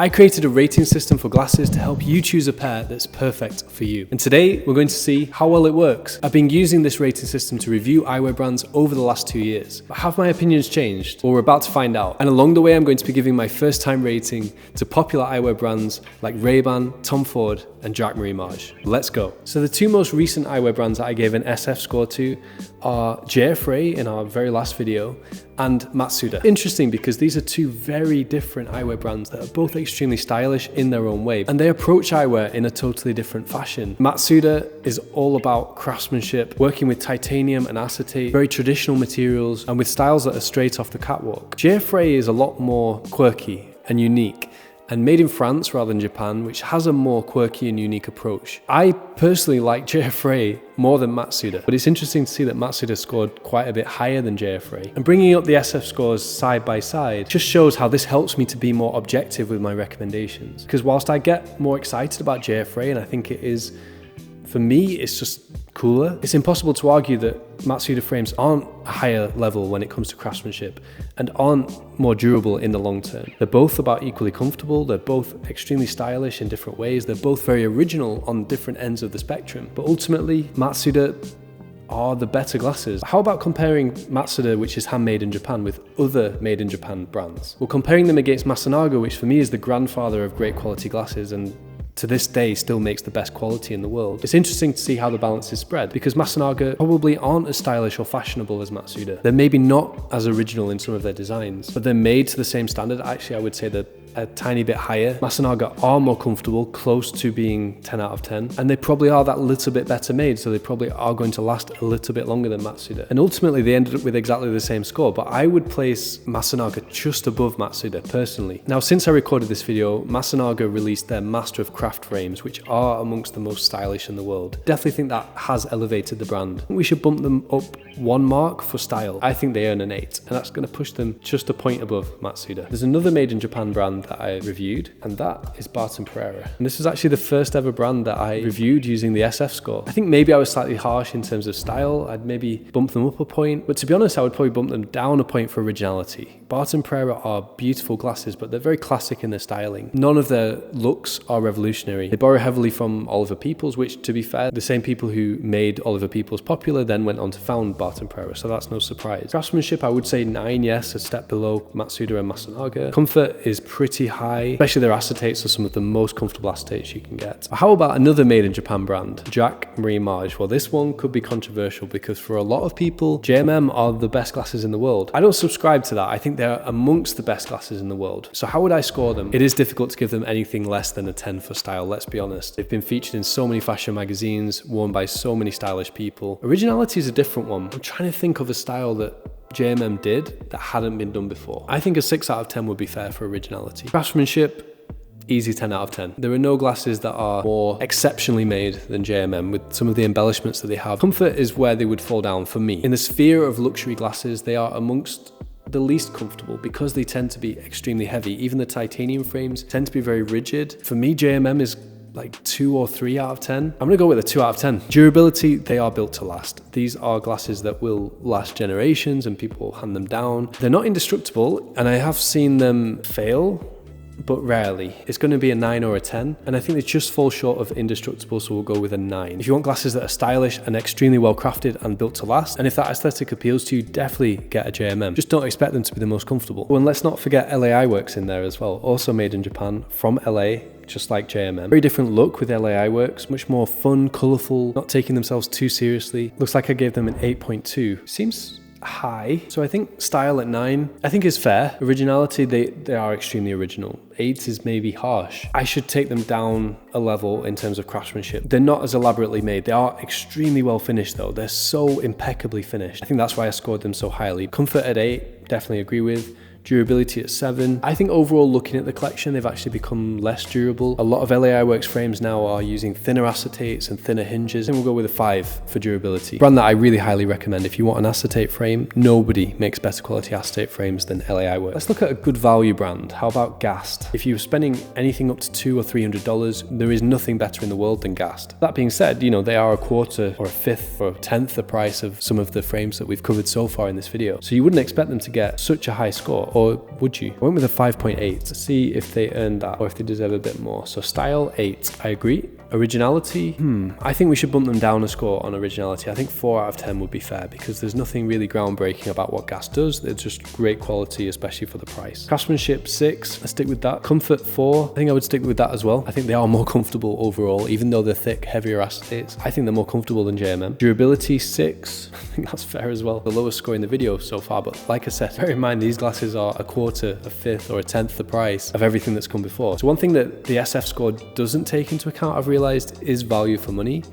I created a rating system for glasses to help you choose a pair that's perfect for you. And today we're going to see how well it works. I've been using this rating system to review eyewear brands over the last 2 years. But have my opinions changed? Well, we're about to find out. And along the way, I'm going to be giving my first time rating to popular eyewear brands like Ray-Ban, Tom Ford, and Jacques Marie Mage. Let's go. So the two most recent eyewear brands that I gave an SF score to are JF in our very last video and Matsuda. Interesting because these are two very different eyewear brands that are both extremely stylish in their own way, and they approach eyewear in a totally different fashion. Matsuda is all about craftsmanship, working with titanium and acetate, very traditional materials, and with styles that are straight off the catwalk. JF is a lot more quirky and unique, and made in France rather than Japan, which has a more quirky and unique approach. I personally like JF more than Matsuda, but it's interesting to see that Matsuda scored quite a bit higher than JF. And bringing up the SF scores side by side just shows how this helps me to be more objective with my recommendations. Because whilst I get more excited about JF, and I think it is, for me, it's just cooler, it's impossible to argue that Matsuda frames aren't a higher level when it comes to craftsmanship and aren't more durable in the long term. They're both about equally comfortable, they're both extremely stylish in different ways, they're both very original on different ends of the spectrum. But ultimately, Matsuda are the better glasses. How about comparing Matsuda, which is handmade in Japan, with other made in Japan brands? Well, comparing them against Masanaga, which for me is the grandfather of great quality glasses and to this day still makes the best quality in the world. It's interesting to see how the balance is spread, because Masanaga probably aren't as stylish or fashionable as Matsuda. They're maybe not as original in some of their designs, but they're made to the same standard. Actually, I would say they're a tiny bit higher. Masanaga are more comfortable, close to being 10 out of 10, and they probably are that little bit better made, so they probably are going to last a little bit longer than Matsuda. And ultimately they ended up with exactly the same score, but I would place Masanaga just above Matsuda personally. Now, since I recorded this video, Masanaga released their Master of Craft frames, which are amongst the most stylish in the world. Definitely think that has elevated the brand. We should bump them up 1 mark for style. I think they earn an 8, and that's going to push them just a point above Matsuda. There's another made in Japan brand that I reviewed, and that is Barton Pereira. And this was actually the first ever brand that I reviewed using the SF score. I think maybe I was slightly harsh in terms of style. I'd maybe bump them up a point, but to be honest, I would probably bump them down a point for originality. Barton Pereira are beautiful glasses, but they're very classic in their styling. None of their looks are revolutionary. They borrow heavily from Oliver Peoples, which, to be fair, the same people who made Oliver Peoples popular then went on to found Barton Pereira, so that's no surprise. Craftsmanship, I would say 9, yes, a step below Matsuda and Masanaga. Comfort is pretty high, especially their acetates are some of the most comfortable acetates you can get. How about another made in Japan brand, Jacques Marie Mage? Well, this one could be controversial because for a lot of people, JMM are the best glasses in the world. I don't subscribe to that. I think they're amongst the best glasses in the world. So how would I score them? It is difficult to give them anything less than a 10 for style, let's be honest. They've been featured in so many fashion magazines, worn by so many stylish people. Originality is a different one. I'm trying to think of a style that JMM did that hadn't been done before. I think a 6 out of 10 would be fair for originality. Craftsmanship, easy 10 out of 10. There are no glasses that are more exceptionally made than JMM with some of the embellishments that they have. Comfort is where they would fall down for me. In the sphere of luxury glasses, they are amongst the least comfortable because they tend to be extremely heavy. Even the titanium frames tend to be very rigid. For me, JMM is like 2 or 3 out of 10. I'm gonna go with a 2 out of 10. Durability, they are built to last. These are glasses that will last generations and people will hand them down. They're not indestructible, and I have seen them fail, but rarely. It's going to be a 9 or a 10, and I think they just fall short of indestructible, so we'll go with a 9. If you want glasses that are stylish and extremely well crafted and built to last, and if that aesthetic appeals to you, definitely get a JMM. Just don't expect them to be the most comfortable. Oh, and let's not forget LA Eyeworks in there as well, also made in Japan from LA, just like JMM. Very different look with LA Eyeworks, much more fun, colourful, not taking themselves too seriously. Looks like I gave them an 8.2. Seems high, so I think style at 9 I think is fair. Originality, they are extremely original. 8 is maybe harsh. I should take them down a level in terms of craftsmanship. They're not as elaborately made. They are extremely well finished though. They're so impeccably finished. I think that's why I scored them so highly. Comfort at 8, definitely agree with. Durability at 7. I think overall, looking at the collection, they've actually become less durable. A lot of LA Eyeworks frames now are using thinner acetates and thinner hinges, and we'll go with a 5 for durability. Brand that I really highly recommend. If you want an acetate frame, nobody makes better quality acetate frames than LA Eyeworks. Let's look at a good value brand. How about Gast? If you're spending anything up to $200 or $300, there is nothing better in the world than Gast. That being said, you know, they are a quarter or a fifth or a tenth the price of some of the frames that we've covered so far in this video. So you wouldn't expect them to get such a high score, or would you? I went with a 5.8. Let's see if they earned that or if they deserve a bit more. So style, 8. I agree. Originality, I think we should bump them down a score on originality. I think 4 out of 10 would be fair because there's nothing really groundbreaking about what Gast does. They're just great quality, especially for the price. Craftsmanship, 6. I stick with that. Comfort, 4. I think I would stick with that as well. I think they are more comfortable overall, even though they're thick, heavier acetates. I think they're more comfortable than JMM. Durability, 6. I think that's fair as well. The lowest score in the video so far, but like I said, bear in mind these glasses are a quarter, a fifth, or a tenth the price of everything that's come before. So one thing that the SF score doesn't take into account, I've realized, is value for money,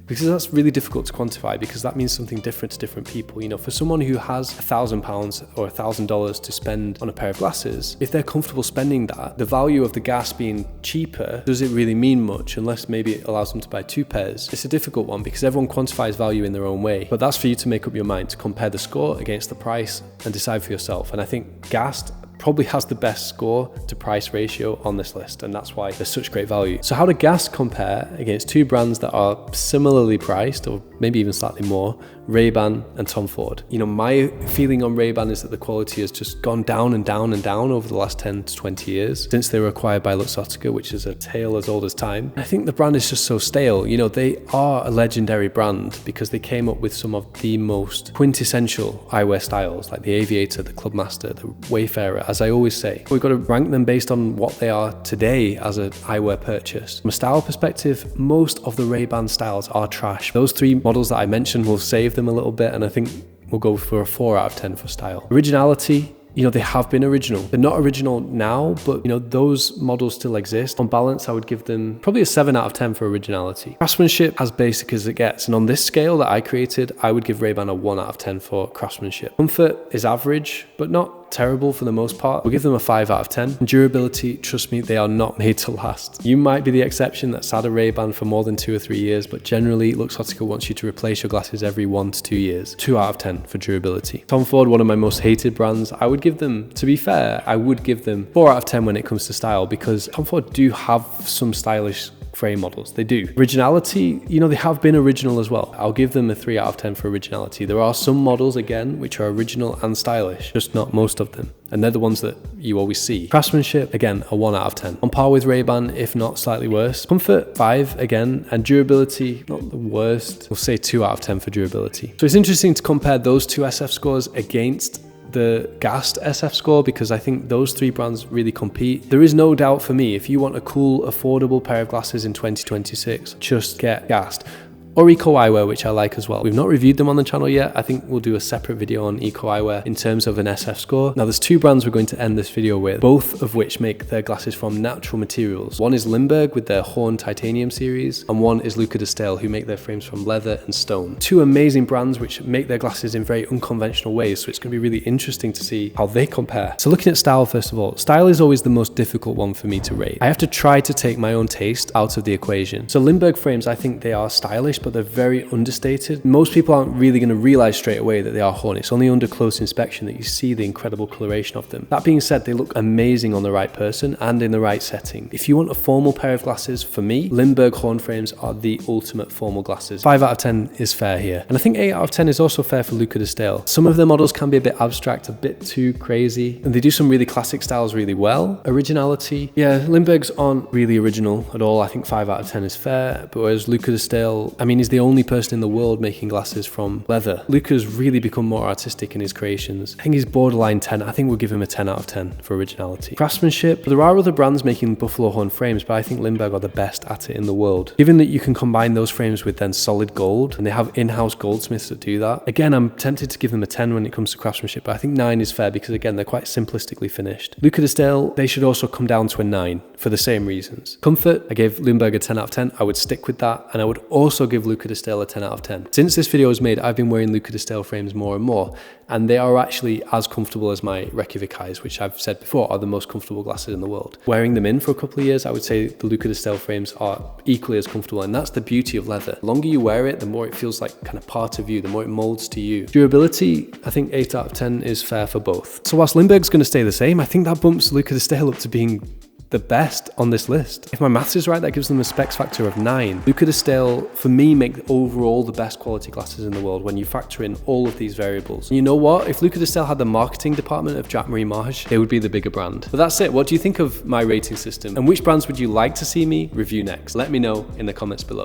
because that's really difficult to quantify because that means something different to different people. You know, for someone who has £1,000 or $1,000 to spend on a pair of glasses, if they're comfortable spending that, the value of the Gast being cheaper, does it really mean much unless maybe it allows them to buy 2 pairs? It's a difficult one because everyone quantifies value in their own way, but that's for you to make up your mind, to compare the score against the price and decide for yourself. And I think Gast probably has the best score to price ratio on this list, and that's why there's such great value. So how do Gast compare against 2 brands that are similarly priced, or maybe even slightly more, Ray-Ban and Tom Ford? You know, my feeling on Ray-Ban is that the quality has just gone down and down and down over the last 10 to 20 years since they were acquired by Luxottica, which is a tale as old as time. I think the brand is just so stale. You know, they are a legendary brand because they came up with some of the most quintessential eyewear styles, like the Aviator, the Clubmaster, the Wayfarer. As I always say, we've got to rank them based on what they are today as an eyewear purchase. From a style perspective, most of the Ray-Ban styles are trash. Those 3 models that I mentioned will save them a little bit, and I think we'll go for a 4 out of 10 for style. Originality, you know, they have been original. They're not original now, but you know, those models still exist. On balance, I would give them probably a 7 out of 10 for originality. Craftsmanship, as basic as it gets. And on this scale that I created, I would give Ray-Ban a 1 out of 10 for craftsmanship. Comfort is average, but not terrible for the most part. We'll give them a 5 out of 10. And durability, trust me, they are not made to last. You might be the exception that's had a Ray-Ban for more than 2 or 3 years, but generally Luxottica wants you to replace your glasses every 1 to 2 years. 2 out of 10 for durability. Tom Ford, one of my most hated brands, I would give them, to be fair, I would give them 4 out of 10 when it comes to style, because Tom Ford do have some stylish frame models. They do. Originality, you know, they have been original as well. I'll give them a 3 out of 10 for originality. There are some models, again, which are original and stylish, just not most of them. And they're the ones that you always see. Craftsmanship, again, a 1 out of 10. On par with Ray-Ban, if not slightly worse. Comfort, 5 again. And durability, not the worst. We'll say 2 out of 10 for durability. So it's interesting to compare those 2 SF scores against the Gast SF score, because I think those 3 brands really compete. There is no doubt for me, if you want a cool, affordable pair of glasses in 2026, just get Gast. Or Eco Eyewear, which I like as well. We've not reviewed them on the channel yet. I think we'll do a separate video on Eco Eyewear in terms of an SF score. Now there's 2 brands we're going to end this video with, both of which make their glasses from natural materials. One is Limburg with their Horn Titanium series, and one is Luca de Stale, who make their frames from leather and stone. 2 amazing brands which make their glasses in very unconventional ways, so it's going to be really interesting to see how they compare. So looking at style, first of all, style is always the most difficult one for me to rate. I have to try to take my own taste out of the equation. So Limburg frames, I think they are stylish, but they're very understated. Most people aren't really going to realize straight away that they are Horn. It's only under close inspection that you see the incredible coloration of them. That being said, they look amazing on the right person and in the right setting. If you want a formal pair of glasses, for me, Limburg Horn frames are the ultimate formal glasses. 5 out of 10 is fair here. And I think 8 out of 10 is also fair for Luca de Stale. Some of their models can be a bit abstract, a bit too crazy, and they do some really classic styles really well. Originality, yeah, Limburgs aren't really original at all. I think 5 out of 10 is fair, but whereas Luca de Stale, I mean, he's the only person in the world making glasses from leather. Luca's really become more artistic in his creations. I think he's borderline 10. I think we'll give him a 10 out of 10 for originality. Craftsmanship, there are other brands making buffalo horn frames, but I think Limburg are the best at it in the world. Given that you can combine those frames with then solid gold, and they have in-house goldsmiths that do that, again, I'm tempted to give them a 10 when it comes to craftsmanship, but I think 9 is fair because, again, they're quite simplistically finished. Luca de Stale, they should also come down to a 9 for the same reasons. Comfort, I gave Limburg a 10 out of 10. I would stick with that, and I would also give Luca de Stale a 10 out of 10. Since this video was made, I've been wearing Luca de Stale frames more and more, and they are actually as comfortable as my Reykjavik eyes, which I've said before are the most comfortable glasses in the world. Wearing them in for a couple of years, I would say the Luca de Stale frames are equally as comfortable, and that's the beauty of leather. The longer you wear it, the more it feels like kind of part of you, the more it molds to you. Durability, I think 8 out of 10 is fair for both. So whilst Limburg's going to stay the same, I think that bumps Luca de Stale up to being the best on this list. If my maths is right, that gives them a specs factor of 9. Luca de Stale, for me, make overall the best quality glasses in the world when you factor in all of these variables. And you know what? If Luca de Stale had the marketing department of Jacques Marie Mage, they would be the bigger brand. But that's it. What do you think of my rating system? And which brands would you like to see me review next? Let me know in the comments below.